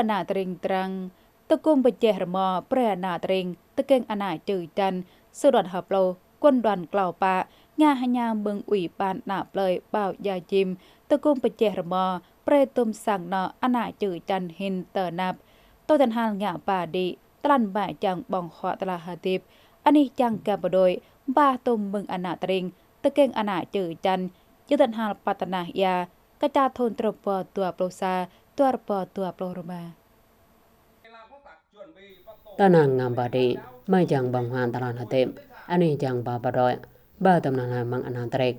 นาตริงตรังตะกุมไปเจรมอแปรนาตริงตะเก่งอนาจือจันสุดอนหับโลก้นดอนกล่าวปะงาหญาเมืองอุ๋ยปานนาเปลยเป่ายาจิมตะกุมไปเจรมอเปรตุมสังนออนาจือจันหินเตอนับโตจันหานงาปาดีตรันบ่ายจังบองขอตลาหาติบอันนี้จังแกบโดยบาตุมเมืองอนาตริงตะเก่งอนาจือจันยุตันหาปัตนายากระจาทนตรปตัวโปรซาตัวปตัวโปรรมาตานางงามบาดีไม่จังบังหานตลาดเต็มอันนี้จังบาบดอยบ้าตำนานมังอนาตริก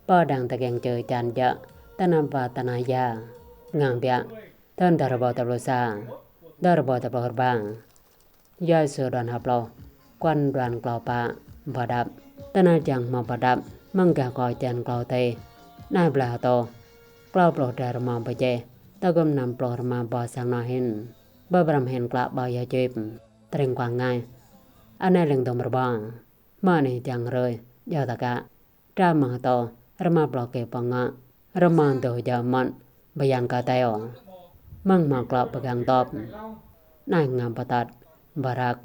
ป้าดังตะแกงเจอจันยะตานำปาตนายางามเปียท่านดารบอตโรซาดารบอตปรบางยาสุดอนฮับโลควันดวนกลาวปะบาดับตนาจังมาบาดับมังกะกอจันกลาวเตนายปลาโตกลาวโปรดารมาปเจตะกมนำโปรดมาบอสังนาหินบ่บรำเห็นกละบอยาจิบตริงกวางง่ายอันนั้นเรื่องตมรบางมาในจังเลยยาวตะกะตามาโตรมาปลอกเกปังะรมาโตยามันบยันกาเตอมังมากละปะกังตอบนายงามปตัดบารัก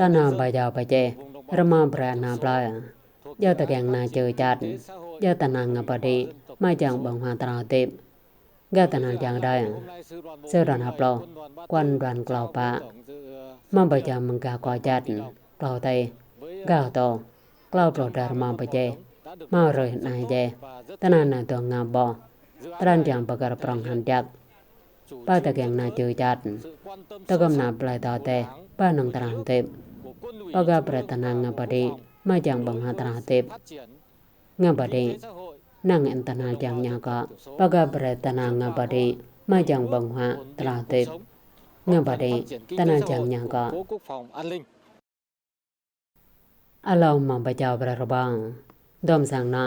ตานาบายาวไปเจรมาปรานาปลายยาวตะแกงนาเจอจัดยาวตานางปดีไม่จังบังหาตราติบกาตนาจังได้เสือดันฮับโลควันดวนกลาวปะมาบายามังกากอจัดกลาวเตกาวโตกลาวโปรดารมาไปเจมาเลยนายเจตนานาตัวงามบอตรันจังปะกระปรองหันจักป้าตะแกงนาเจอจัดตะกมนาปลายตอเตป้านังตรันเตบปะกะปรตนางปดีไม่จังบังหาตราเตบงปดีนางอันตนาจังญากะปะกะปรตนางปดีไม่จังบังหาตราเตบงปดีตนาจังญากะอาลอมมาบะเจ้าประรบังดอมสังนะ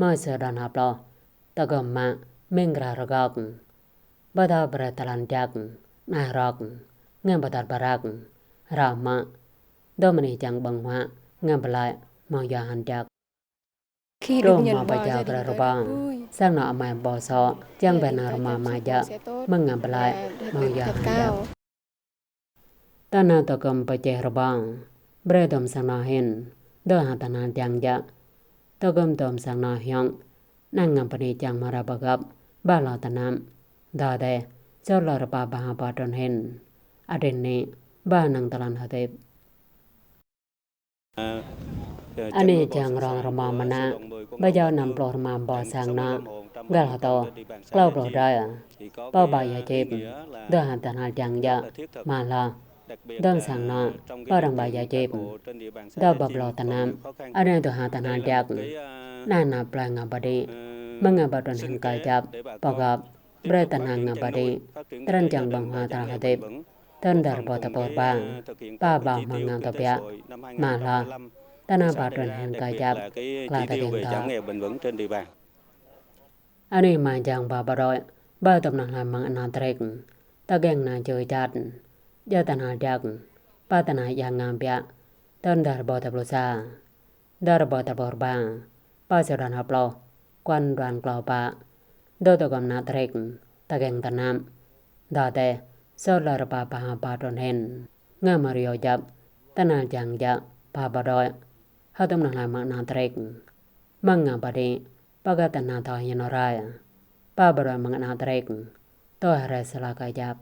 มาเสดานฮับโลตะกมมาเมงราระกอกบะดาประตลันจักนายรอกงามปตัดบารักรามะดอมนี่จังบังหางามปลายมายาหันจักโดมมาบะเจ้าประรบังสังนะอมายบ่ซอจังเบนารมามาจะมังงามปลายมายาหันจักตานาตะกมปะเจรบังเบรดอมสังนาเห็นเดอหาตนานจังจะตะกมตอมสังนาหยองนางงามปณีจังมาราบกับบาลาตนามดาเดเจ้าลาระปาบาหาปาตนเห็นอเดนนี้บ้านังตลันหะเตบอันนี้จังรองรมามนะบะเจ้านำปลอรมาบ่สังนากะลาโตกล่าวปลอได้ป้าบายาเจ็บเดอหาตนานจังจะมาลาดอมสังนาป้าดังบายาเจ็บดาบับลอตนามอันนี้ตัวหาตนานจักนานาปลายงามปดีมังงามปตนเห็นกายจับปะกับเบรตนางงามปดีตรันจังบังหาตราหะเตบตันดารบอตะปอร์บางป้าบางมังงามตะเปียมาลาตนาปตนเห็นกายจับกลาตะเกงตาอันนี้มาจังบาบรอยบ้าตำนานมังอนาตริกตะแกงนาเจอจัดยาตนาจักป้าตนายางงามเปียตันดารบอตะปลุซาดารบอตะปอร์บางป้าเสดันฮับโลควันดวนกลาวปะโดตะกมนาตริกตะแกงตะนามดาเตโซลาระปาปะหาปาตนเห็นงามารโยจับตนาจังจะปาบดอยหาตำนานมังนาตริกมังงามปดีปะกะตนาทอยนรายป้าบดอยมังนาตริกโตหะเรสลากายจับ